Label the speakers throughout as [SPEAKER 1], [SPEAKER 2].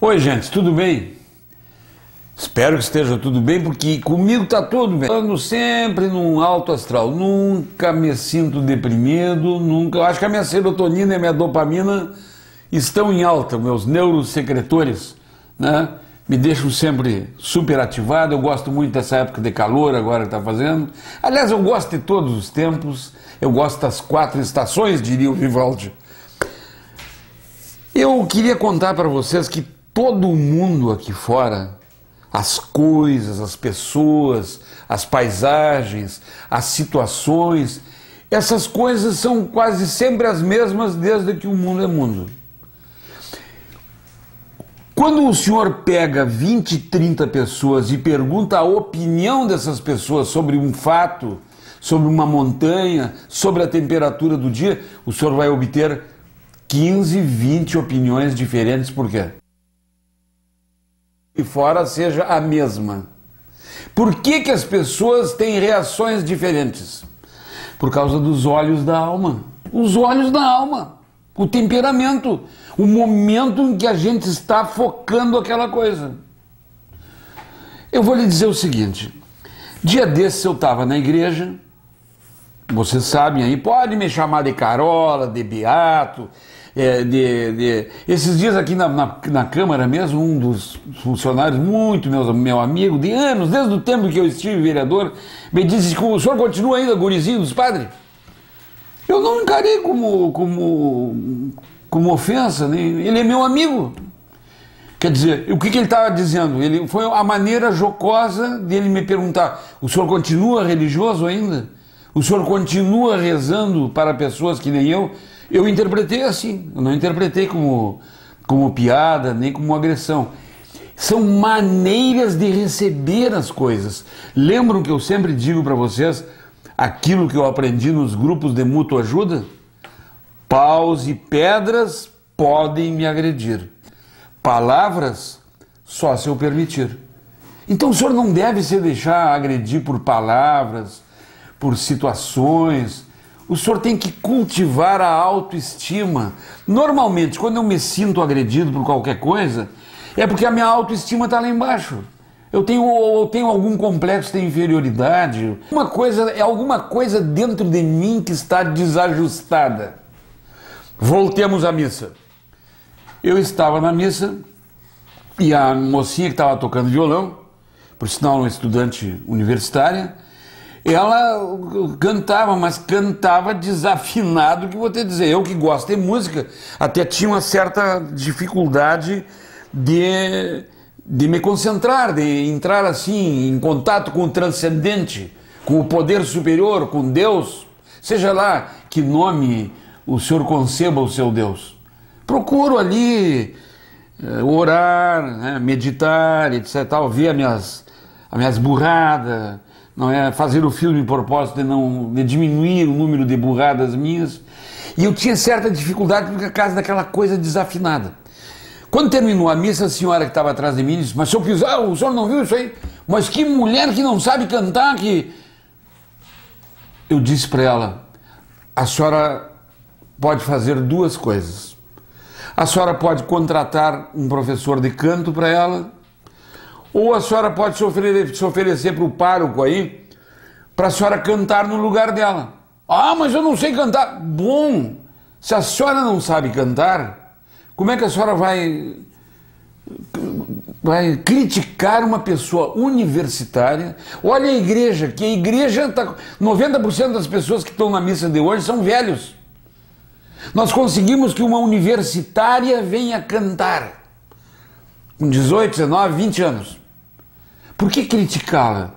[SPEAKER 1] Oi, gente, tudo bem? Espero que esteja tudo bem, porque comigo está tudo bem. Eu ando sempre num alto astral, nunca me sinto deprimido, nunca. Eu acho que a minha serotonina e a minha dopamina estão em alta, meus neurosecretores, né? Me deixam sempre super ativado. Eu gosto muito dessa época de calor agora que está fazendo. Aliás, eu gosto de todos os tempos, eu gosto das 4 estações, diria o Vivaldi. Eu queria contar para vocês que todo mundo aqui fora, as coisas, as pessoas, as paisagens, as situações, essas coisas são quase sempre as mesmas desde que o mundo é mundo. Quando o senhor pega 20, 30 pessoas e pergunta a opinião dessas pessoas sobre um fato, sobre uma montanha, sobre a temperatura do dia, o senhor vai obter 15, 20 opiniões diferentes. Por quê? E fora seja a mesma. Por que as pessoas têm reações diferentes? Por causa dos olhos da alma. Os olhos da alma, o temperamento, o momento em que a gente está focando aquela coisa. Eu vou lhe dizer o seguinte, dia desses eu estava na igreja, vocês sabem aí, pode me chamar de Carola, de Beato, esses dias aqui na Câmara mesmo, um dos funcionários, muito meu amigo, de anos, desde o tempo que eu estive vereador, me disse que o senhor continua ainda gurizinho dos padres. Eu não encarei como ofensa, ele é meu amigo. Quer dizer, o que ele estava dizendo? Foi a maneira jocosa dele me perguntar, o senhor continua religioso ainda? O senhor continua rezando para pessoas que nem eu? Eu interpretei assim, eu não interpretei como piada, nem como agressão. São maneiras de receber as coisas. Lembram que eu sempre digo para vocês aquilo que eu aprendi nos grupos de mútua ajuda? Paus e pedras podem me agredir. Palavras, só se eu permitir. Então o senhor não deve se deixar agredir por palavras, por situações. O senhor tem que cultivar a autoestima. Normalmente, quando eu me sinto agredido por qualquer coisa, é porque a minha autoestima está lá embaixo. Eu tenho algum complexo de inferioridade. Alguma coisa dentro de mim que está desajustada. Voltemos à missa. Eu estava na missa e a mocinha que estava tocando violão, por sinal uma estudante universitária, ela cantava, mas cantava desafinado, que vou te dizer, eu que gosto de música, até tinha uma certa dificuldade de me concentrar, de entrar assim em contato com o transcendente, com o poder superior, com Deus, seja lá que nome o senhor conceba o seu Deus. Procuro ali orar, né, meditar, etc, ver as minhas burradas, não é fazer o filme em propósito de diminuir o número de burradas minhas. E eu tinha certa dificuldade por causa daquela coisa desafinada. Quando terminou a missa, a senhora que estava atrás de mim disse, mas o senhor não viu isso aí? Mas que mulher que não sabe cantar, que... Eu disse para ela, a senhora pode fazer 2 coisas. A senhora pode contratar um professor de canto para ela, ou a senhora pode se oferecer para o pároco aí, para a senhora cantar no lugar dela. Ah, mas eu não sei cantar. Bom, se a senhora não sabe cantar, como é que a senhora vai criticar uma pessoa universitária? Olha a igreja, que a igreja está... 90% das pessoas que estão na missa de hoje são velhos. Nós conseguimos que uma universitária venha cantar com 18, 19, 20 anos. Por que criticá-la?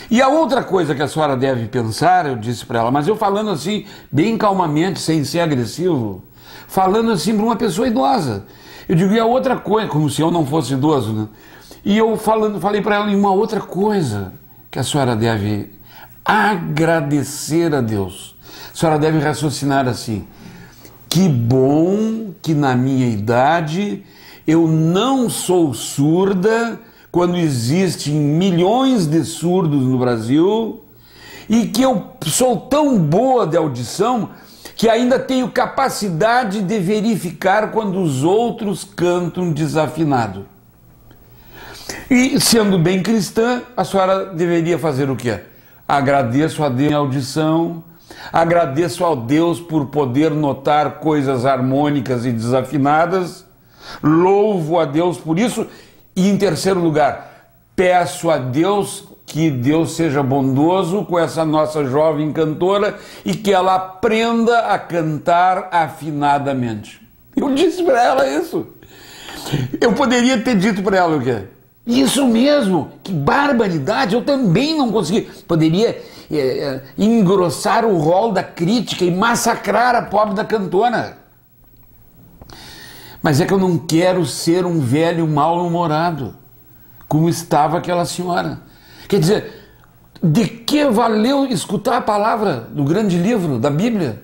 [SPEAKER 1] E a outra coisa que a senhora deve pensar, eu disse para ela, mas eu falando assim, bem calmamente, sem ser agressivo, falando assim para uma pessoa idosa. Eu digo, e a outra coisa, como se eu não fosse idoso, né? E eu falei para ela uma outra coisa que a senhora deve agradecer a Deus. A senhora deve raciocinar assim, que bom que na minha idade eu não sou surda, quando existem milhões de surdos no Brasil, e que eu sou tão boa de audição que ainda tenho capacidade de verificar quando os outros cantam desafinado. E, sendo bem cristã, a senhora deveria fazer o quê? Agradeço a Deus minha audição, agradeço ao Deus por poder notar coisas harmônicas e desafinadas, louvo a Deus por isso, e em terceiro lugar, peço a Deus que Deus seja bondoso com essa nossa jovem cantora e que ela aprenda a cantar afinadamente. Eu disse para ela isso. Eu poderia ter dito para ela o quê? Isso mesmo, que barbaridade, eu também não consegui. Poderia engrossar o rol da crítica e massacrar a pobre da cantora. Mas é que eu não quero ser um velho mal-humorado, como estava aquela senhora. Quer dizer, de que valeu escutar a palavra do grande livro, da Bíblia?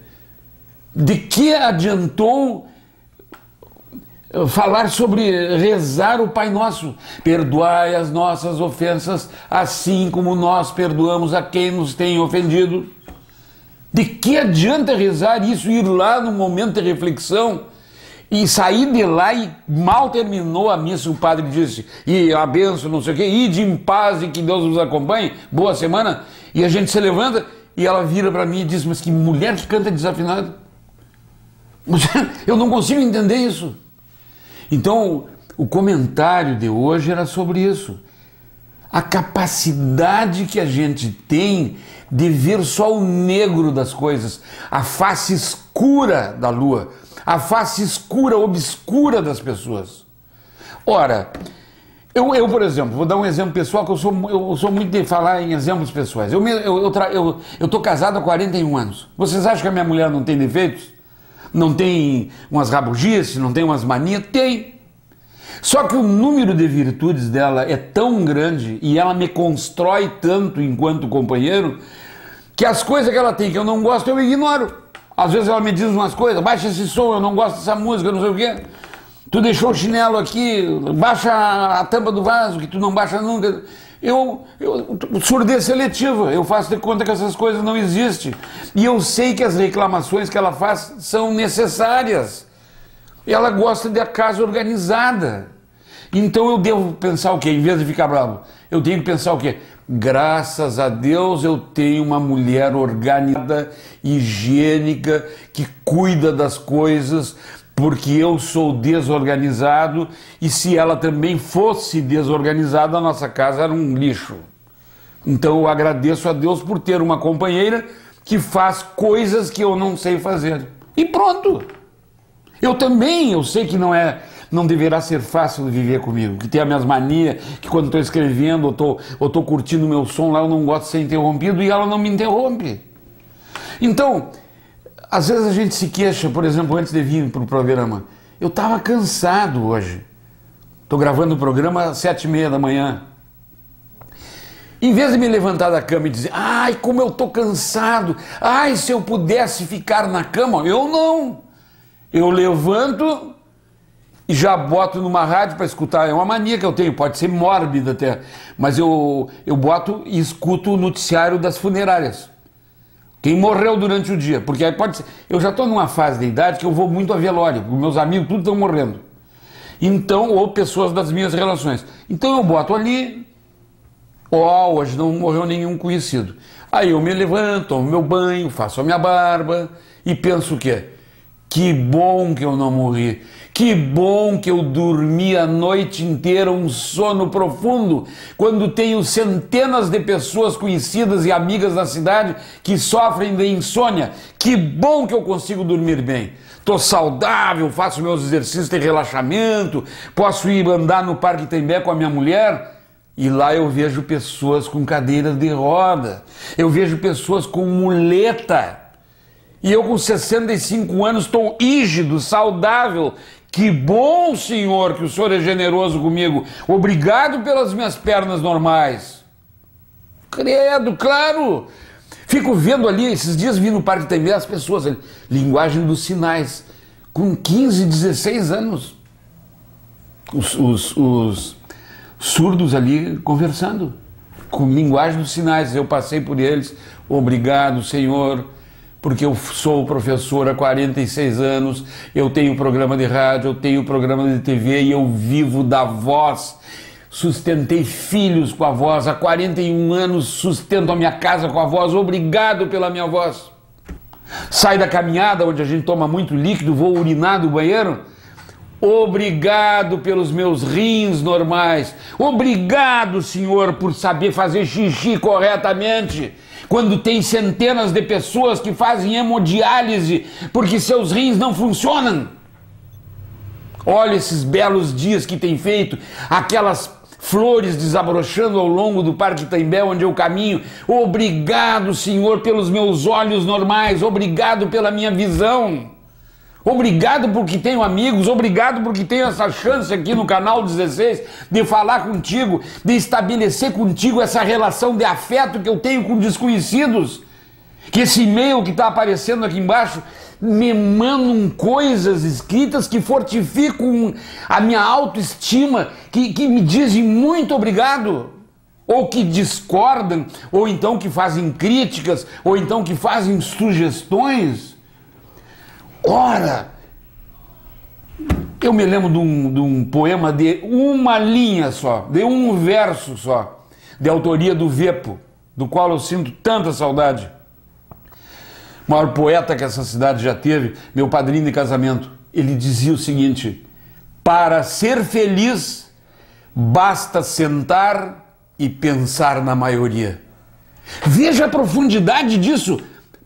[SPEAKER 1] De que adiantou falar sobre rezar o Pai Nosso? Perdoai as nossas ofensas, assim como nós perdoamos a quem nos tem ofendido. De que adianta rezar isso, ir lá no momento de reflexão e sair de lá e mal terminou a missa, o padre disse, e a bênção, não sei o quê, ide em paz e que Deus nos acompanhe, boa semana, e a gente se levanta e ela vira para mim e diz, mas que mulher que canta desafinado. Eu não consigo entender isso. Então, o comentário de hoje era sobre isso. A capacidade que a gente tem de ver só o negro das coisas, a face escura da lua, a face escura, obscura das pessoas. Ora, eu por exemplo, vou dar um exemplo pessoal, que eu sou muito de falar em exemplos pessoais. Eu estou casado há 41 anos. Vocês acham que a minha mulher não tem defeitos? Não tem umas rabugices, não tem umas manias? Tem. Só que o número de virtudes dela é tão grande e ela me constrói tanto enquanto companheiro que as coisas que ela tem que eu não gosto, eu ignoro. Às vezes ela me diz umas coisas, baixa esse som, eu não gosto dessa música, não sei o quê. Tu deixou o chinelo aqui, baixa a tampa do vaso, que tu não baixa nunca. Surdez seletiva, eu faço de conta que essas coisas não existem. E eu sei que as reclamações que ela faz são necessárias. Ela gosta de casa organizada. Então eu devo pensar o quê? Em vez de ficar bravo, eu tenho que pensar o quê? Graças a Deus eu tenho uma mulher organizada, higiênica, que cuida das coisas, porque eu sou desorganizado e se ela também fosse desorganizada, a nossa casa era um lixo. Então eu agradeço a Deus por ter uma companheira que faz coisas que eu não sei fazer. E pronto. Eu sei que não deverá ser fácil viver comigo, que tem as minhas manias, que quando estou escrevendo ou estou curtindo o meu som lá, eu não gosto de ser interrompido e ela não me interrompe. Então, às vezes a gente se queixa, por exemplo, antes de vir para o programa, eu estava cansado hoje. Estou gravando o programa às 7h30 da manhã. Em vez de me levantar da cama e dizer, ai, como eu estou cansado, ai, se eu pudesse ficar na cama, eu não. Eu levanto e já boto numa rádio para escutar, é uma mania que eu tenho, pode ser mórbida até, mas eu boto e escuto o noticiário das funerárias. Quem morreu durante o dia, porque aí pode ser, eu já estou numa fase de idade que eu vou muito a velório, meus amigos tudo estão morrendo. Então, ou pessoas das minhas relações. Então eu boto ali, hoje não morreu nenhum conhecido. Aí eu me levanto, tomo meu banho, faço a minha barba e penso o quê? Que bom que eu não morri, que bom que eu dormi a noite inteira um sono profundo, quando tenho centenas de pessoas conhecidas e amigas da cidade que sofrem de insônia. Que bom que eu consigo dormir bem. Estou saudável, faço meus exercícios de relaxamento, posso ir andar no Parque Itambé com a minha mulher e lá eu vejo pessoas com cadeiras de roda, eu vejo pessoas com muleta. E eu com 65 anos estou rígido, saudável. Que bom, Senhor, que o Senhor é generoso comigo. Obrigado pelas minhas pernas normais. Credo, claro. Fico vendo ali, esses dias vi no Parque Itambé as pessoas, linguagem dos sinais, com 15, 16 anos. Os surdos ali conversando, com linguagem dos sinais. Eu passei por eles. Obrigado, Senhor, porque eu sou professor há 46 anos, eu tenho programa de rádio, eu tenho programa de TV e eu vivo da voz. Sustentei filhos com a voz, há 41 anos sustento a minha casa com a voz, obrigado pela minha voz. Sai da caminhada, onde a gente toma muito líquido, vou urinar do banheiro, obrigado pelos meus rins normais, obrigado, Senhor, por saber fazer xixi corretamente, quando tem centenas de pessoas que fazem hemodiálise porque seus rins não funcionam. Olha esses belos dias que tem feito, aquelas flores desabrochando ao longo do Parque Itaimbé, onde eu caminho. Obrigado, Senhor, pelos meus olhos normais, obrigado pela minha visão. Obrigado porque tenho amigos, obrigado porque tenho essa chance aqui no canal 16 de falar contigo, de estabelecer contigo essa relação de afeto que eu tenho com desconhecidos. Que esse e-mail que está aparecendo aqui embaixo me mandam coisas escritas que fortificam a minha autoestima, que me dizem muito obrigado, ou que discordam, ou então que fazem críticas, ou então que fazem sugestões. Ora, eu me lembro de um poema de uma linha só, de um verso só, de autoria do Vepo, do qual eu sinto tanta saudade. O maior poeta que essa cidade já teve, meu padrinho de casamento, ele dizia o seguinte: para ser feliz, basta sentar e pensar na maioria. Veja a profundidade disso.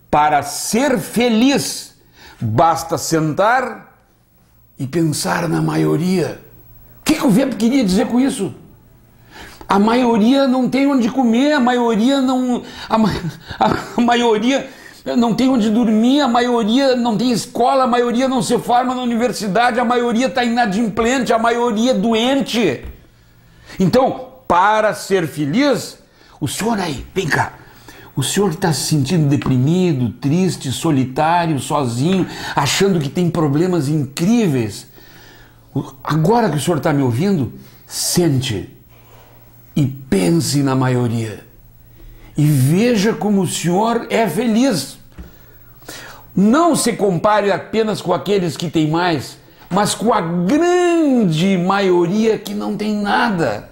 [SPEAKER 1] Para ser feliz, basta sentar e pensar na maioria. O que o Vepo queria dizer com isso? A maioria não tem onde comer, a maioria não... A maioria não tem onde dormir, a maioria não tem escola, a maioria não se forma na universidade, a maioria está inadimplente, a maioria é doente. Então, para ser feliz, o senhor aí, vem cá, o senhor que está se sentindo deprimido, triste, solitário, sozinho, achando que tem problemas incríveis, agora que o senhor está me ouvindo, sente e pense na maioria. E veja como o senhor é feliz. Não se compare apenas com aqueles que têm mais, mas com a grande maioria que não tem nada,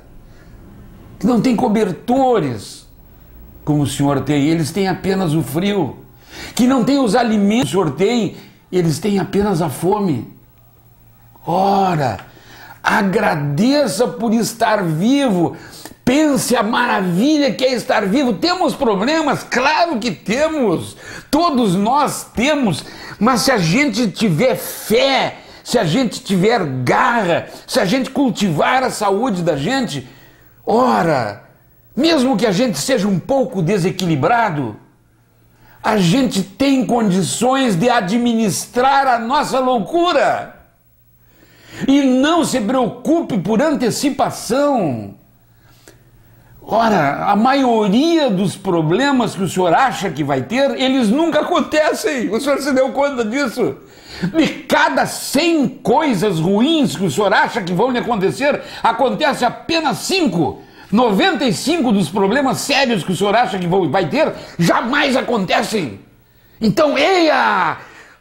[SPEAKER 1] que não tem cobertores, como o senhor tem. Eles têm apenas o frio, que não tem os alimentos que o senhor tem, eles têm apenas a fome. Ora, agradeça por estar vivo. Pense a maravilha que é estar vivo. Temos problemas? Claro que temos. Todos nós temos. Mas se a gente tiver fé, se a gente tiver garra, se a gente cultivar a saúde da gente, ora, mesmo que a gente seja um pouco desequilibrado, a gente tem condições de administrar a nossa loucura. E não se preocupe por antecipação. Ora, a maioria dos problemas que o senhor acha que vai ter, eles nunca acontecem. O senhor se deu conta disso? De cada 100 coisas ruins que o senhor acha que vão lhe acontecer, acontece apenas 5. 95 dos problemas sérios que o senhor acha que vai ter, jamais acontecem. Então, eia!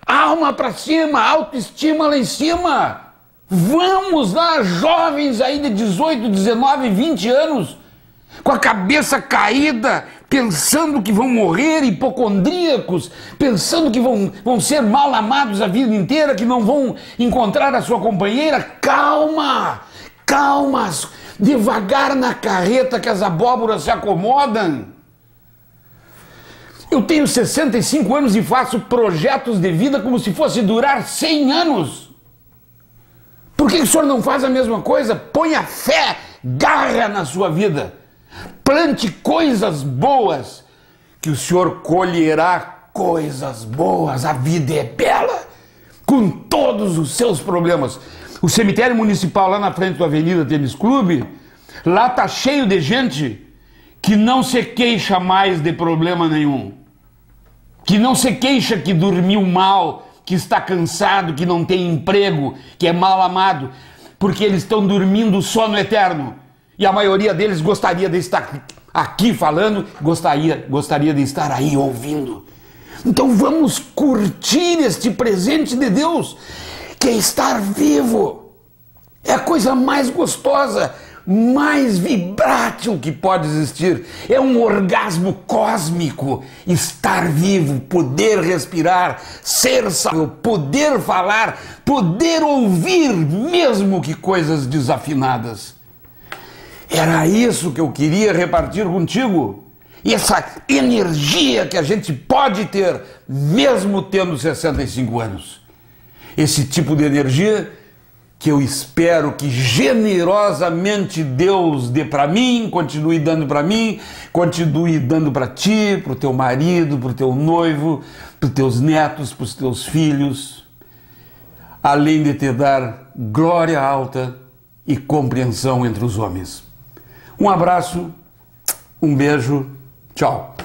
[SPEAKER 1] Alma pra cima, autoestima lá em cima. Vamos lá, jovens aí de 18, 19, 20 anos, com a cabeça caída, pensando que vão morrer, hipocondríacos, pensando que vão ser mal amados a vida inteira, que não vão encontrar a sua companheira. Calma, calma, devagar na carreta que as abóboras se acomodam. Eu tenho 65 anos e faço projetos de vida como se fosse durar 100 anos. Por que o senhor não faz a mesma coisa? Ponha fé, garra na sua vida. Plante coisas boas, que o senhor colherá coisas boas. A vida é bela, com todos os seus problemas. O cemitério municipal lá na frente da Avenida Tênis Clube, lá tá cheio de gente que não se queixa mais de problema nenhum, que não se queixa que dormiu mal, que está cansado, que não tem emprego, que é mal amado, porque eles estão dormindo sono eterno. E a maioria deles gostaria de estar aqui falando, gostaria de estar aí ouvindo. Então vamos curtir este presente de Deus, que é estar vivo. É a coisa mais gostosa, mais vibrátil que pode existir. É um orgasmo cósmico estar vivo, poder respirar, ser saudável, poder falar, poder ouvir, mesmo que coisas desafinadas. Era isso que eu queria repartir contigo. E essa energia que a gente pode ter, mesmo tendo 65 anos. Esse tipo de energia que eu espero que generosamente Deus dê para mim, continue dando para mim, continue dando para ti, para o teu marido, para o teu noivo, para os teus netos, para os teus filhos, além de te dar glória alta e compreensão entre os homens. Um abraço, um beijo, tchau.